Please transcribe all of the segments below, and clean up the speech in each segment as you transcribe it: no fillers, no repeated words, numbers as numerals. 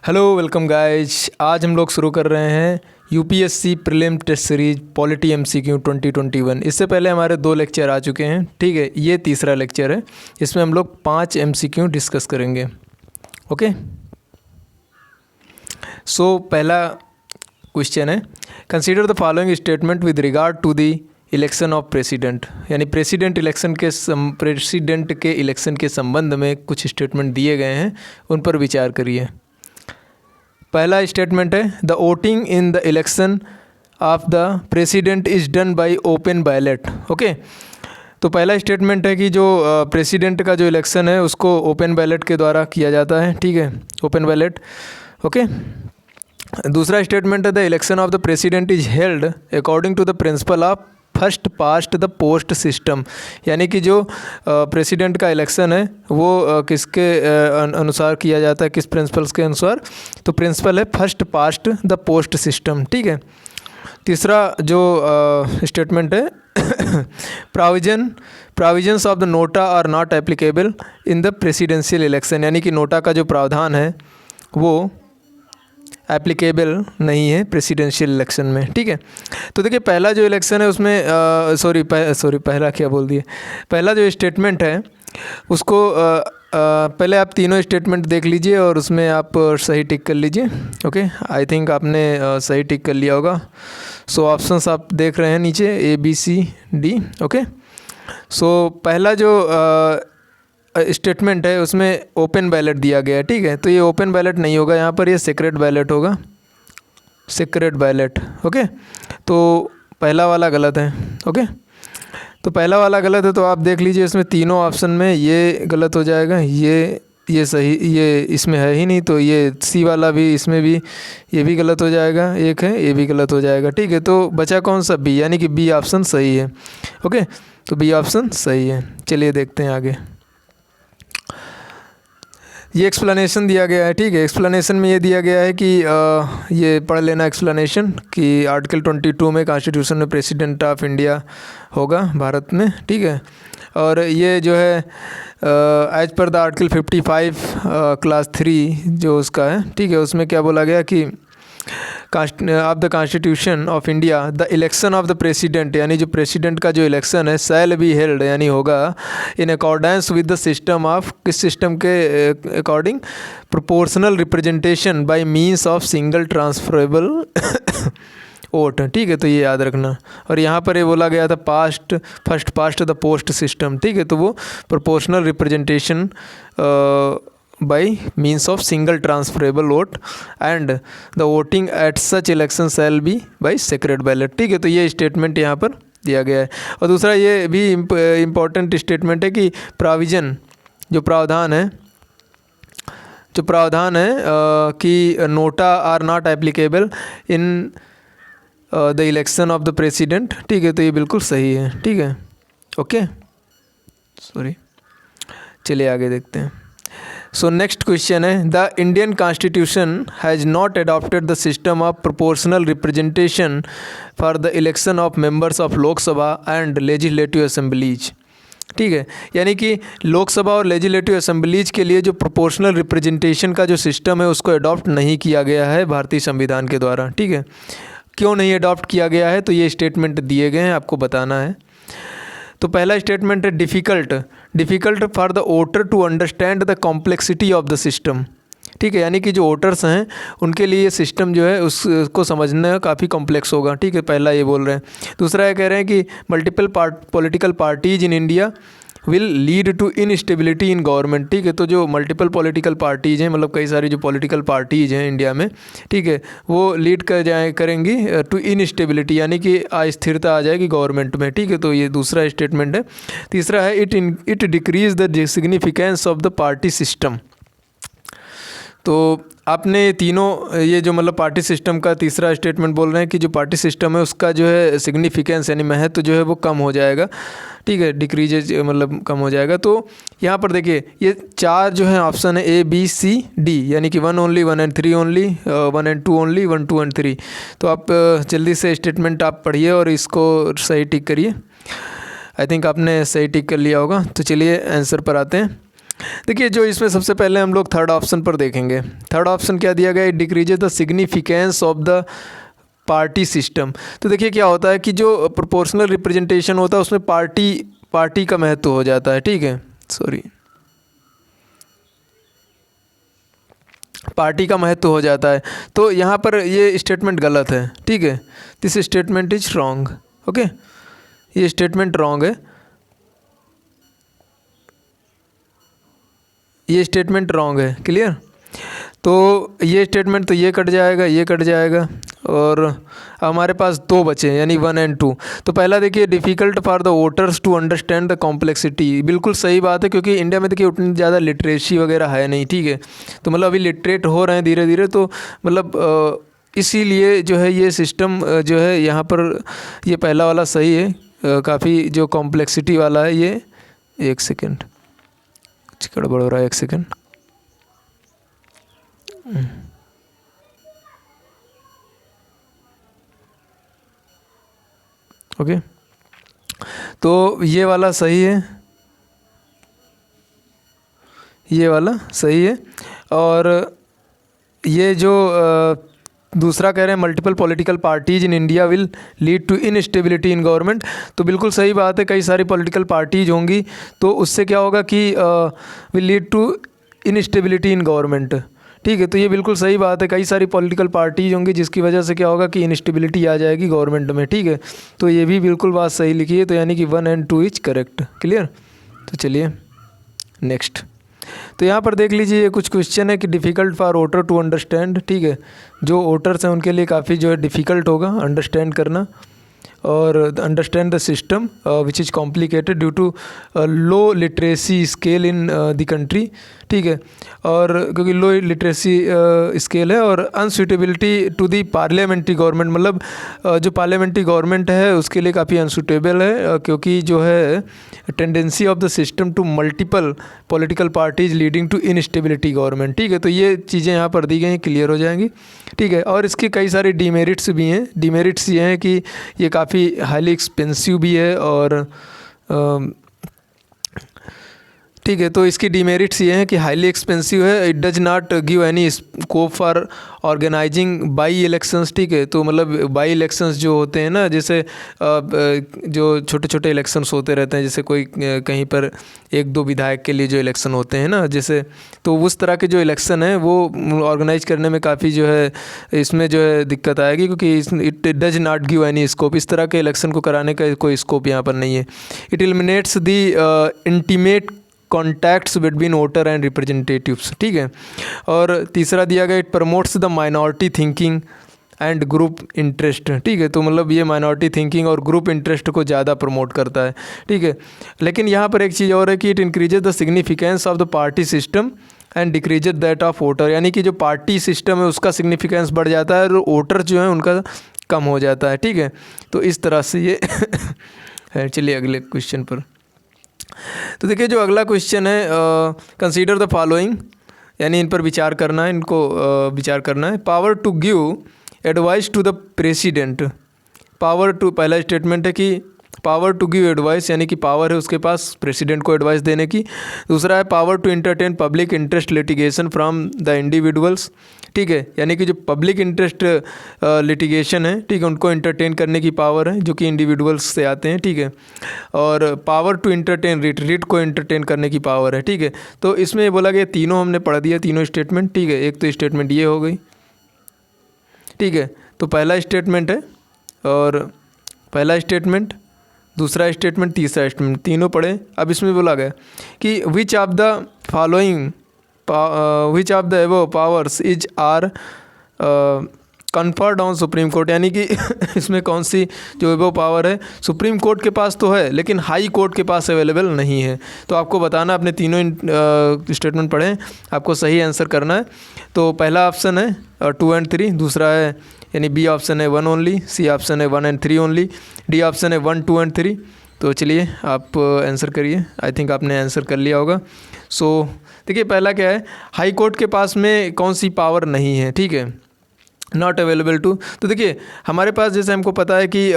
Hello welcome guys. आज हम लोग शुरू कर रहे हैं UPSC prelim test series polity MCQ 2021। इससे पहले हमारे 2 लेक्चर आ चुके हैं, ठीक है। ये तीसरा लेक्चर है, इसमें हम लोग 5 एमसीक्यू डिस्कस करेंगे। ओके, सो पहला क्वेश्चन है, consider the following statement with regard to the election of president. यानी प्रेसिडेंट के इलेक्शन के संबंध में कुछ स्टेटमेंट दिए गए हैं, उन पर विचार करिए। पहला स्टेटमेंट है, the voting in the election of the president is done by open ballot. Okay, तो पहला स्टेटमेंट है कि जो प्रेसिडेंट का जो इलेक्शन है उसको ओपन बैलेट के द्वारा किया जाता है, ठीक है, ओपन बैलेट। ओके, दूसरा स्टेटमेंट है, the election of the president is held according to the principle of first past the post system. यानी कि जो प्रेसिडेंट का इलेक्शन है वो किसके अनुसार किया जाता है, किस प्रिंसिपल्स के अनुसार? तो प्रिंसिपल है first past the post system, ठीक है। तीसरा जो स्टेटमेंट है, provisions of the NOTA are not applicable in the presidential election. यानी कि नोटा का जो प्रावधान है वो एप्लीकेबल नहीं है प्रेसिडेंशियल इलेक्शन में, ठीक है। तो देखिए पहला जो इलेक्शन है उसमें पहला क्या बोल दिए, पहला जो स्टेटमेंट है उसको पहले आप तीनों स्टेटमेंट देख लीजिए और उसमें आप सही टिक कर लीजिए। ओके, आई थिंक आपने सही टिक कर लिया होगा। सो ऑप्शंस आप देख रहे हैं नीचे ABCD। ओके, सो पहला जो स्टेटमेंट है उसमें ओपन बैलेट दिया गया है, ठीक है। तो ये ओपन बैलेट नहीं होगा, यहाँ पर ये सीक्रेट बैलेट होगा, सीक्रेट बैलेट। ओके, तो पहला वाला गलत है। ओके, तो पहला वाला गलत है, तो आप देख लीजिए इसमें तीनों ऑप्शन में ये गलत हो जाएगा, ये सही, ये इसमें है ही नहीं, तो ये C वाला भी, इसमें भी ये भी गलत हो जाएगा, एक है ये भी गलत हो जाएगा, ठीक है। तो बचा कौन सा? B, यानी कि B ऑप्शन सही है। ओके, तो B ऑप्शन सही है। चलिए देखते हैं आगे। ये एक्सप्लेनेशन दिया गया है, ठीक है। एक्सप्लेनेशन में ये दिया गया है कि ये पढ़ लेना एक्सप्लेनेशन कि आर्टिकल 22 में कॉन्स्टिट्यूशन में प्रेसिडेंट ऑफ इंडिया होगा भारत में, ठीक है। और ये जो है as per the article 55 class 3 जो उसका है, ठीक है, उसमें क्या बोला गया कि of the constitution of India the election of the president, यानी जो प्रेसिडेंट का जो इलेक्शन है शैल बी हेल्ड, यानी होगा in accordance with the system of, किस सिस्टम के according? Proportional representation by means of single transferable vote, ठीक है। तो ये याद रखना। और यहाँ पर ये बोला गया था first past the post system, ठीक है। तो वो proportional representation by means of single transferable vote and the voting at such election shall be by secret ballot, ठीक है। तो ये स्टेटमेंट यहाँ पर दिया गया है। और दूसरा ये भी इम्पोर्टेंट स्टेटमेंट है कि प्राविजन, जो प्रावधान है कि NOTA are not applicable in the election of the president, ठीक है। तो ये बिल्कुल सही है, ठीक है। ओके, चलिए आगे देखते हैं। सो नेक्स्ट क्वेश्चन है, the Indian constitution has not adopted the system of proportional representation for the election of members of Lok Sabha and legislative assemblies, ठीक है। यानी कि लोकसभा और लेजिस्लेटिव असेंबलीज के लिए जो प्रोपोर्शनल रिप्रेजेंटेशन का जो सिस्टम है उसको अडॉप्ट नहीं किया गया है भारतीय संविधान के द्वारा, ठीक है। क्यों नहीं अडॉप्ट किया गया है? तो ये स्टेटमेंट दिए गए हैं, आपको बताना है। तो पहला स्टेटमेंट है, difficult for the voter to understand the complexity of the system, ठीक है। यानी कि जो वोटर्स हैं उनके लिए सिस्टम जो है उसको समझना काफ़ी कॉम्प्लेक्स होगा, ठीक है। पहला ये बोल रहे हैं। दूसरा ये कह रहे हैं कि multiple political parties in India will lead to instability in government, ठीक है। तो जो मल्टीपल पॉलिटिकल पार्टीज़ हैं, मतलब कई सारी जो पॉलिटिकल पार्टीज़ हैं इंडिया में, ठीक है, वो लीड करेंगी टू इनस्टेबिलिटी, यानी कि अस्थिरता आ जाएगी गवर्नमेंट में, ठीक है। तो ये दूसरा स्टेटमेंट है। तीसरा है, it decrease the significance of the party system. तो आपने तीनों ये जो मतलब पार्टी सिस्टम का तीसरा स्टेटमेंट बोल रहे हैं कि जो पार्टी सिस्टम है उसका जो है सिग्निफिकेंस यानी महत्व जो है वो कम हो जाएगा, ठीक है, डिक्रीज मतलब कम हो जाएगा। तो यहाँ पर देखिए ये 4 जो है ऑप्शन है ABCD, यानी कि 1 only, 1 and 3 only, 1 and 2 only, 1 2 and 3। तो आप जल्दी से स्टेटमेंट आप पढ़िए और इसको सही टिक करिए। आई थिंक आपने सही टिक कर लिया होगा। तो चलिए आंसर पर आते हैं। देखिए जो इसमें सबसे पहले हम लोग थर्ड ऑप्शन पर देखेंगे। थर्ड ऑप्शन क्या दिया गया है, decreases the significance of the party system. तो देखिए क्या होता है कि जो प्रोपोर्शनल रिप्रेजेंटेशन होता है उसमें पार्टी का महत्व हो जाता है, ठीक है, सॉरी, पार्टी का महत्व हो जाता है। तो यहाँ पर ये स्टेटमेंट गलत है, ठीक है, this statement is wrong, okay, ये स्टेटमेंट रॉन्ग है, ये स्टेटमेंट रॉन्ग है, क्लियर। तो ये स्टेटमेंट, तो ये कट जाएगा, ये कट जाएगा, और हमारे पास दो बचे यानी 1 और 2। तो पहला देखिए, difficult for the voters to understand the complexity, बिल्कुल सही बात है, क्योंकि इंडिया में देखिए उतनी ज़्यादा लिटरेसी वगैरह है नहीं, ठीक है। तो मतलब अभी लिटरेट हो रहे हैं धीरे धीरे, तो मतलब इसीलिए जो है ये सिस्टम जो है यहाँ पर ये पहला वाला सही है, काफ़ी जो कॉम्प्लेक्सिटी वाला है ये। एक सेकेंड, गड़बड़ हो रहा है, एक सेकेंड। ओके, तो ये वाला सही है, ये वाला सही है। और ये जो दूसरा कह रहे हैं, multiple political parties in India will lead to instability in government, तो बिल्कुल सही बात है, कई सारी पॉलिटिकल पार्टीज होंगी तो उससे क्या होगा कि will lead to instability in government, ठीक है। तो ये बिल्कुल सही बात है, कई सारी पॉलिटिकल पार्टीज होंगी जिसकी वजह से क्या होगा कि इनस्टेबिलिटी आ जाएगी गवर्नमेंट में, ठीक है। तो ये भी बिल्कुल बात सही लिखी है, तो यानी कि 1 और 2 इज करेक्ट, क्लियर। तो चलिए नेक्स्ट। तो यहाँ पर देख लीजिए, ये कुछ क्वेश्चन है कि difficult for voter to understand, ठीक है, जो वोटर्स हैं उनके लिए काफ़ी जो है डिफ़िकल्ट होगा अंडरस्टैंड करना, और understand the system which is complicated due to low literacy scale in the country, ठीक है, और क्योंकि लो लिटरेसी स्केल है, और unsuitability to the parliamentary government, मतलब जो पार्लियामेंट्री गवर्नमेंट है उसके लिए काफ़ी अनसूटेबल है, क्योंकि जो है tendency of the system to multiple political parties leading to instability government, ठीक है। तो ये चीज़ें यहाँ पर दी गई हैं, क्लियर हो जाएंगी, ठीक है। और इसके कई सारे डीमेरिट्स भी हैं। डीमेरिट्स ये हैं कि ये काफ़ी हाईली एक्सपेंसिव भी है, और ठीक है, तो इसकी डीमेरिट्स ये हैं कि हाईली एक्सपेंसिव है, it does not give any scope for organizing by elections, ठीक है। तो मतलब बाई इलेक्शंस जो होते हैं ना, जैसे जो छोटे छोटे इलेक्शंस होते रहते हैं, जैसे कोई कहीं पर 1-2 विधायक के लिए जो इलेक्शन होते हैं ना, जैसे, तो उस तरह के जो इलेक्शन है वो ऑर्गेनाइज करने में काफ़ी जो है इसमें जो है दिक्कत आएगी, क्योंकि it does not give any scope, इस तरह के इलेक्शन को कराने का कोई स्कोप यहाँ पर नहीं है। It eliminates the intimate contacts between voter and representatives, ठीक है। और तीसरा दिया गया, it promotes the minority thinking and group interest, ठीक है। तो मतलब ये माइनॉरिटी थिंकिंग और ग्रुप इंटरेस्ट को ज़्यादा प्रमोट करता है, ठीक है। लेकिन यहाँ पर एक चीज़ और है कि it increases the significance of the party system and decreases that of voter, यानी कि जो पार्टी सिस्टम है उसका सिग्निफिकेंस बढ़ जाता है और वोटर जो है उनका कम हो जाता है, ठीक है। तो इस तरह से ये है। चलिए अगले क्वेश्चन पर। तो देखिए जो अगला क्वेश्चन है, कंसीडर द फॉलोइंग, यानी इन पर विचार करना है, इनको विचार करना है। Power to give advice to the president, power to, पहला स्टेटमेंट है कि पावर टू गिव एडवाइस, यानी कि पावर है उसके पास प्रेसिडेंट को एडवाइस देने की। दूसरा है power to entertain public interest litigation from the individuals, ठीक है, यानी कि जो पब्लिक इंटरेस्ट लिटिगेशन है, ठीक है, उनको इंटरटेन करने की पावर है जो कि इंडिविजुअल्स से आते हैं, ठीक है। और पावर टू इंटरटेन रीट को इंटरटेन करने की पावर है, ठीक है। तो इसमें बोला गया तीनों हमने पढ़ दिया, तीनों स्टेटमेंट, ठीक है। एक तो स्टेटमेंट ये हो गई, ठीक है। तो पहला स्टेटमेंट है, और पहला स्टेटमेंट, दूसरा स्टेटमेंट, तीसरा स्टेटमेंट, तीनों पढ़े। अब इसमें बोला गया कि which of the following, which of the above powers is are conferred on Supreme Court, यानी कि इसमें कौन सी जो एबव पावर है सुप्रीम कोर्ट के पास तो है लेकिन हाई कोर्ट के पास अवेलेबल नहीं है। तो आपको बताना, अपने तीनों स्टेटमेंट पढ़ें, आपको सही आंसर करना है। तो पहला ऑप्शन है 2 और 3, दूसरा है यानी बी ऑप्शन है 1 ओनली, सी ऑप्शन है 1 और 3 ओनली, डी ऑप्शन है 1, 2 और 3। तो चलिए आप आंसर करिए, आई थिंक आपने आंसर कर लिया होगा। सो देखिए पहला क्या है, हाई कोर्ट के पास में कौन सी पावर नहीं है, ठीक है। Not available to. तो देखिए हमारे पास जैसे हमको पता है कि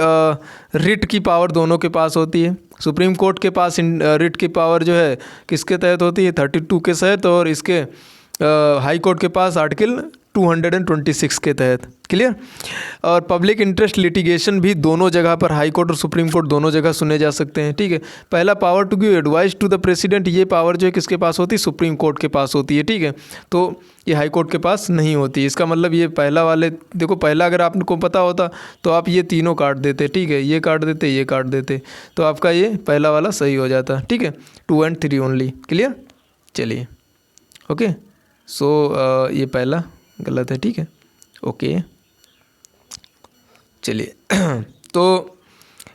रिट की पावर दोनों के पास होती है। सुप्रीम कोर्ट के पास रिट की पावर जो है किसके तहत होती है, 32 के तहत, और इसके हाई कोर्ट के पास आर्टिकल 226 के तहत। क्लियर। और पब्लिक इंटरेस्ट लिटिगेशन भी दोनों जगह पर, हाई कोर्ट और सुप्रीम कोर्ट दोनों जगह सुने जा सकते हैं। ठीक है। पहला power to give advice to the president, ये पावर जो है किसके पास होती है, सुप्रीम कोर्ट के पास होती है। ठीक है। तो ये हाई कोर्ट के पास नहीं होती। इसका मतलब ये पहला वाले, देखो पहला अगर आपको पता होता तो आप ये तीनों काट देते। ठीक है। ये काट देते, ये काट देते, तो आपका ये पहला वाला सही हो जाता। ठीक है। 2 and 3 ओनली। क्लियर। चलिए ओके। सो ये पहला गलत है। ठीक है। ओके चलिए तो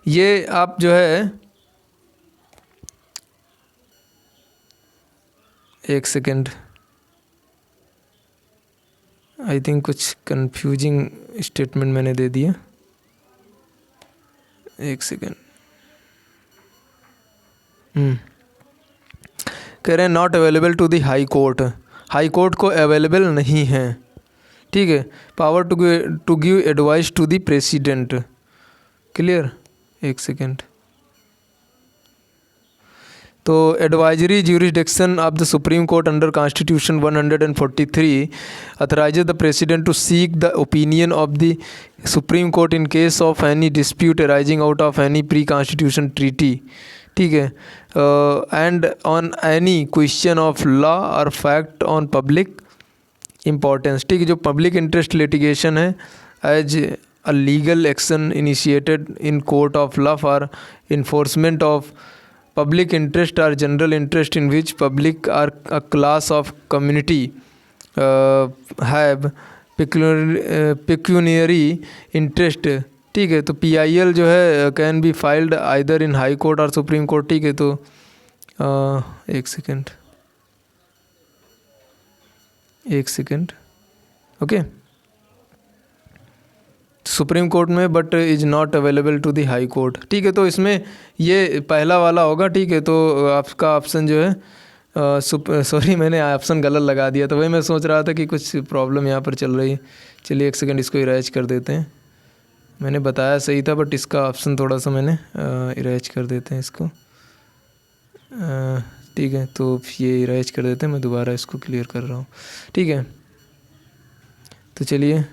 ये आप जो है, एक सेकेंड, आई थिंक कुछ कंफ्यूजिंग स्टेटमेंट मैंने दे दिया। एक सेकेंड। कह रहे हैं not available to the high court, high court को अवेलेबल नहीं है। ठीक है। Power to give advice to the president. Clear. एक सेकेंड। तो advisory jurisdiction of the supreme court under constitution 143 authorises the president to seek the opinion of the supreme court in case of any dispute arising out of any pre constitution treaty. ठीक है। And on any question of law और fact on public importance. ठीक है। जो public interest litigation है as a legal action initiated in court of law for enforcement of public interest or general interest in which public or a class of community have pecuniary interest। ठीक है। तो PIL जो है can be filed either in High Court और Supreme Court. ठीक है। तो एक सेकेंड ओके, सुप्रीम कोर्ट में but is not available to the high Court. ठीक है। तो इसमें ये पहला वाला होगा। ठीक है। तो आपका ऑप्शन जो है सॉरी मैंने ऑप्शन गलत लगा दिया, तो वही मैं सोच रहा था कि कुछ प्रॉब्लम यहाँ पर चल रही है। चलिए एक सेकंड, इसको इरेज कर देते हैं। मैंने बताया सही था बट इसका ऑप्शन थोड़ा सा मैंने इरेज कर देते हैं इसको। ठीक है। तो ये इरेज कर देते हैं, मैं दोबारा इसको क्लियर कर रहा हूँ। ठीक है। तो चलिए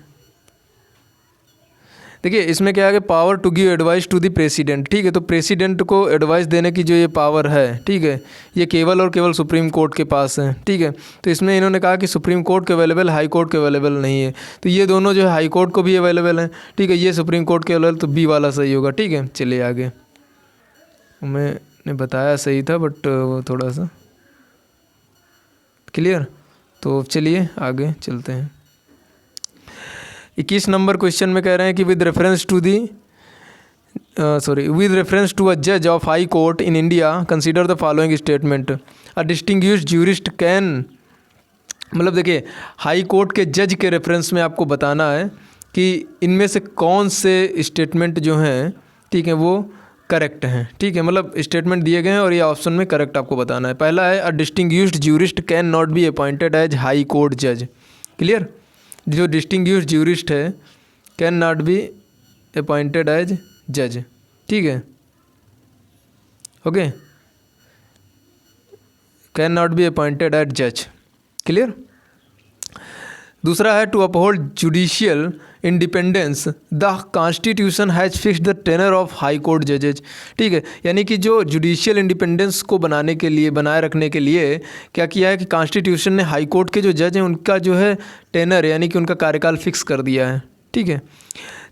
देखिए इसमें क्या है कि power to give advice to the president. ठीक है। तो प्रेसिडेंट को एडवाइस देने की जो ये पावर है, ठीक है, ये केवल और केवल सुप्रीम कोर्ट के पास है। ठीक है। तो इसमें इन्होंने कहा कि सुप्रीम कोर्ट के अवेलेबल, हाई कोर्ट के अवेलेबल नहीं है। तो ये दोनों जो है हाई कोर्ट को भी अवेलेबल हैं। ठीक है। ये सुप्रीम कोर्ट के अवेलेबल, तो बी वाला सही होगा। ठीक है। चलिए आगे, मैंने बताया सही था बट वो थोड़ा सा क्लियर। तो चलिए आगे चलते हैं। 21 नंबर क्वेश्चन में कह रहे हैं कि विद रेफरेंस टू अ जज of high court in India consider the following statement. A distinguished jurist can, मतलब देखिए हाई कोर्ट के जज के रेफरेंस में आपको बताना है कि इनमें से कौन से स्टेटमेंट जो हैं, ठीक है, वो करेक्ट हैं। ठीक है। मतलब स्टेटमेंट दिए गए हैं और ये ऑप्शन में करेक्ट आपको बताना है। पहला है a distinguished jurist can not be appointed as high court जज। क्लियर। जो डिस्टिंग्विश्ड ज्यूरिस्ट है can not be appointed as जज। ठीक है। Okay, can not be appointed as जज। क्लियर। दूसरा है to uphold judicial independence the constitution has fixed the tenure of high court जजेज। ठीक है। यानी कि जो जुडिशियल इंडिपेंडेंस को बनाए रखने के लिए क्या किया है कि कॉन्स्टिट्यूशन ने हाई कोर्ट के जो जज हैं उनका जो है टेनर, यानी कि उनका कार्यकाल फिक्स कर दिया है। ठीक है।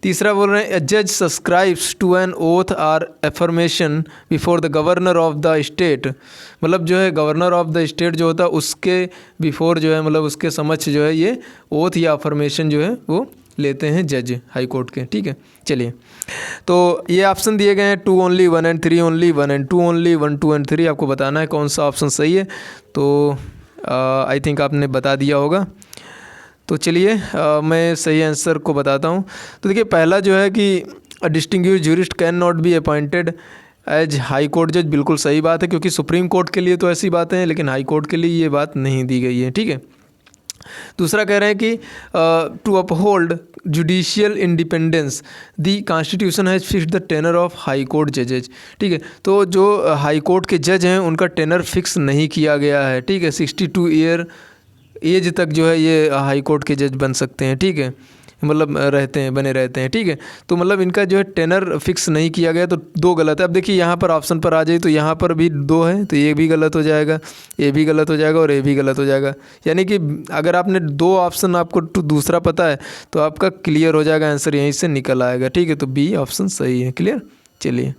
तीसरा बोल रहे हैं ए जज subscribes to an oath or affirmation before the governor of the state. मतलब जो है गवर्नर ऑफ द स्टेट जो होता है उसके बिफोर जो है, मतलब उसके समक्ष जो है ये ओथ या अफर्मेशन जो है वो लेते हैं जज हाई कोर्ट के। ठीक है। चलिए तो ये ऑप्शन दिए गए हैं 2 only, 1 and 3 only, 1 and 2 only, 1, 2 and 3। आपको बताना है कौन सा ऑप्शन सही है। तो आई थिंक आपने बता दिया होगा। तो चलिए मैं सही आंसर को बताता हूँ। तो देखिए पहला जो है कि distinguished jurist can not be appointed as high court जज, बिल्कुल सही बात है, क्योंकि सुप्रीम कोर्ट के लिए तो ऐसी बातें हैं लेकिन हाई कोर्ट के लिए ये बात नहीं दी गई है। ठीक है। दूसरा कह रहे हैं कि to uphold judicial independence the constitution has fixed the tenure of high court जजेज। ठीक है, तो जो हाई कोर्ट के जज हैं उनका टेनर फिक्स नहीं किया गया है। ठीक है, 62 ईयर एज तक जो है ये हाई कोर्ट के जज बन सकते हैं। ठीक है, मतलब बने रहते हैं। ठीक है, तो मतलब इनका जो है टेनर फिक्स नहीं किया गया, तो दो गलत है। अब देखिए यहाँ पर ऑप्शन पर आ जाए तो यहाँ पर भी दो है, तो ये भी गलत हो जाएगा, ये भी गलत हो जाएगा और ये भी गलत हो जाएगा। यानी कि अगर आपने दो ऑप्शन आपको दूसरा पता है तो आपका क्लियर हो जाएगा, आंसर यहीं से निकल आएगा। ठीक है, तो बी ऑप्शन सही है। क्लियर, चलिए।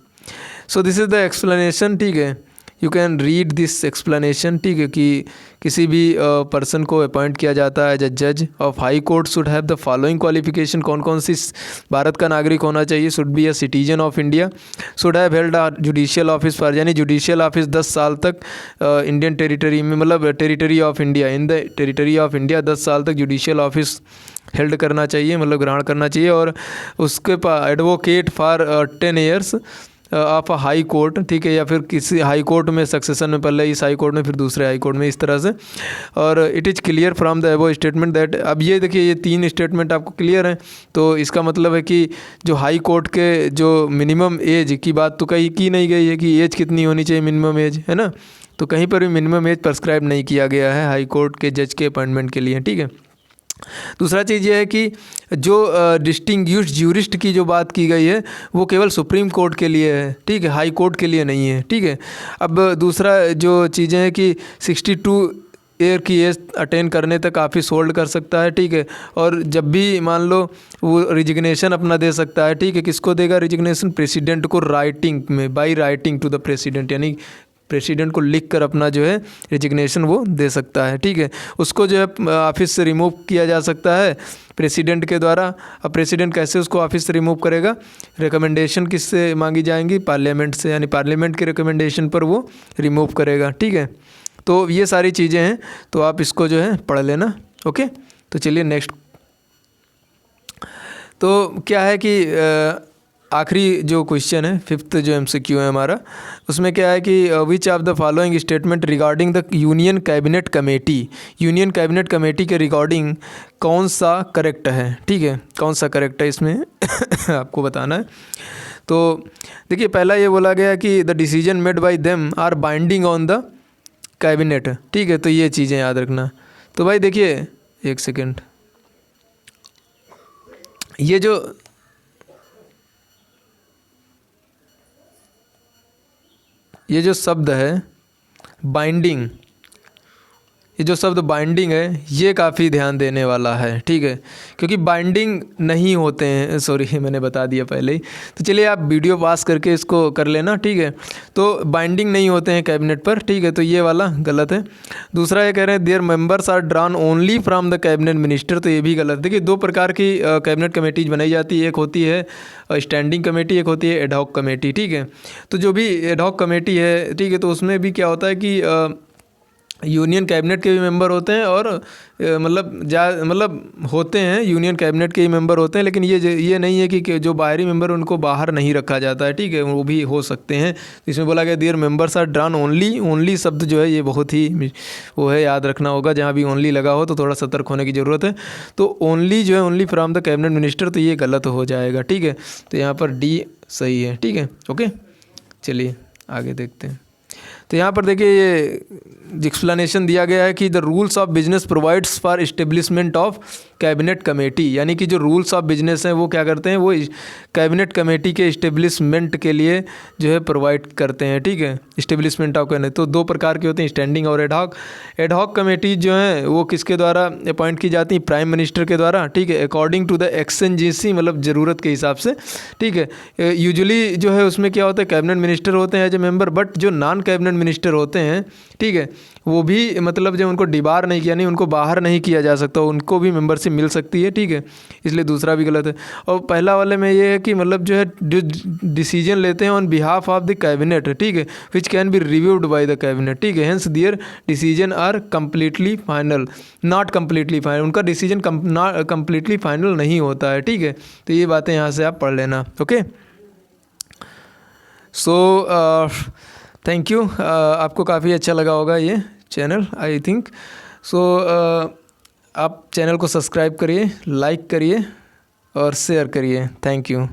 So this is the explanation. ठीक है, you can read this explanation. ठीक है, कि किसी भी पर्सन को अपॉइंट किया जाता है एज अ जज of high court should have the following qualification. कौन कौन सी भारत का नागरिक होना चाहिए? Should be a citizen of India, should have held a judicial office for, यानी जुडिशियल ऑफिस 10 साल तक इंडियन टेरिटरी में, मतलब territory of India, in the territory of India 10 साल तक जुडिशियल ऑफिस हेल्ड करना चाहिए, मतलब ग्रहण करना चाहिए। और उसके advocate for 10 years of a high Court. ठीक है, या फिर किसी हाई कोर्ट में सक्सेशन में, पहले इस हाई कोर्ट में फिर दूसरे हाई कोर्ट में, इस तरह से। और it is clear from the above statement that, अब ये देखिए ये 3 स्टेटमेंट आपको क्लियर हैं, तो इसका मतलब है कि जो हाई कोर्ट के जो मिनिमम एज की बात तो कहीं की नहीं गई है कि एज कितनी होनी चाहिए, मिनिमम एज, है ना, तो कहीं पर भी मिनिमम एज प्रेस्क्राइब नहीं किया गया है हाई कोर्ट के जज के अपॉइंटमेंट के लिए। ठीक है, दूसरा चीज़ ये है कि जो डिस्टिंग्विश्ड ज्यूरिस्ट की जो बात की गई है वो केवल सुप्रीम कोर्ट के लिए है। ठीक है, हाई कोर्ट के लिए नहीं है। ठीक है, अब दूसरा जो चीज़ें हैं कि 62 ईयर की एज अटेन करने तक ऑफिस होल्ड कर सकता है। ठीक है, और जब भी मान लो वो रिजिग्नेशन अपना दे सकता है। ठीक है, किसको देगा रिजिग्नेशन? प्रेसिडेंट को, राइटिंग में, by writing to the president, यानी प्रेसिडेंट को लिख कर अपना जो है रिजिग्नेशन वो दे सकता है। ठीक है, उसको जो है ऑफिस से रिमूव किया जा सकता है प्रेसिडेंट के द्वारा। अब प्रेसिडेंट कैसे उसको ऑफिस से रिमूव करेगा? रिकमेंडेशन किससे मांगी जाएंगी? पार्लियामेंट से, यानी पार्लियामेंट के रिकमेंडेशन पर वो रिमूव करेगा। ठीक है, तो ये सारी चीज़ें हैं, तो आप इसको जो है पढ़ लेना। ओके, तो चलिए नेक्स्ट। तो क्या है कि आखिरी जो क्वेश्चन है, 5th जो MCQ है हमारा, उसमें क्या है कि which of the following statement regarding the union cabinet committee, union cabinet committee के रिगार्डिंग कौन सा करेक्ट है? ठीक है, कौन सा करेक्ट है इसमें आपको बताना है। तो देखिए पहला ये बोला गया कि the decision made by them are binding on the cabinet. ठीक है, तो ये चीज़ें याद रखना। तो भाई देखिए, एक सेकेंड, ये जो शब्द है बाइंडिंग, ये जो शब्द बाइंडिंग है ये काफ़ी ध्यान देने वाला है। ठीक है, क्योंकि बाइंडिंग नहीं होते हैं, सॉरी मैंने बता दिया पहले ही, तो चलिए आप वीडियो पास करके इसको कर लेना। ठीक है, तो बाइंडिंग नहीं होते हैं कैबिनेट पर। ठीक है, तो ये वाला गलत है। दूसरा ये कह रहे हैं their members are drawn only from the cabinet minister, तो ये भी गलत। देखिए 2 प्रकार की कैबिनेट कमेटीज बनाई जाती है, एक होती है स्टैंडिंग कमेटी, एक होती है एडहॉक कमेटी। ठीक है, तो जो भी एडहॉक कमेटी है, ठीक है, तो उसमें भी क्या होता है कि यूनियन कैबिनेट के भी मेंबर होते हैं और मतलब होते हैं, यूनियन कैबिनेट के ही मेंबर होते हैं, लेकिन ये नहीं है कि जो बाहरी मेंबर उनको बाहर नहीं रखा जाता है। ठीक है, वो भी हो सकते हैं। तो इसमें बोला गया their members are drawn only, only शब्द जो है ये बहुत ही वो है, याद रखना होगा, जहाँ भी ओनली लगा हो तो थोड़ा सतर्क होने की ज़रूरत है। तो ओनली जो है only from the cabinet minister, तो ये गलत हो जाएगा। ठीक है, तो यहाँ पर डी सही है। ठीक है, ओके, चलिए आगे देखते हैं। तो यहाँ पर देखिए ये एक्सप्लेनेशन दिया गया है कि the rules of business provides for establishment of cabinet committee, यानी कि जो रूल्स ऑफ बिजनेस हैं वो क्या करते हैं, वो कैबिनेट कमेटी के इस्टेब्लिशमेंट के लिए जो है प्रोवाइड करते हैं। ठीक है, इस्टेब्लिशमेंट ऑफ कैबिनेट तो 2 प्रकार के होते हैं, स्टैंडिंग और एडहॉक। एडहॉक कमेटी जो है वो किसके द्वारा अपॉइंट की जाती है? प्राइम मिनिस्टर के द्वारा। ठीक है, अकॉर्डिंग टू द एक्सजेंसी, मतलब ज़रूरत के हिसाब से। ठीक है, यूजुअली जो है उसमें क्या होता है, कैबिनेट मिनिस्टर होते हैं एज ए मेंबर, बट जो नॉन कैबिनेट मिनिस्टर होते हैं, ठीक है, वो भी मतलब जब उनको डिबार नहीं किया, नहीं उनको बाहर नहीं किया जा सकता, उनको भी मेंबरशिप मिल सकती है। ठीक है, इसलिए दूसरा भी गलत है। और पहला वाले में ये है कि मतलब जो है डिसीजन लेते हैं on behalf of the cabinet, ठीक है, which can be reviewed by the cabinet. ठीक है, hence their decision are completely final, not completely final, उनका डिसीजन कम्प्लीटली फाइनल नहीं होता है। ठीक है, तो ये बातें यहाँ से आप पढ़ लेना। Okay, so thank you. आपको काफ़ी अच्छा लगा होगा ये चैनल, आई थिंक। सो आप चैनल को सब्सक्राइब करिए, लाइक करिए और शेयर करिए। Thank you.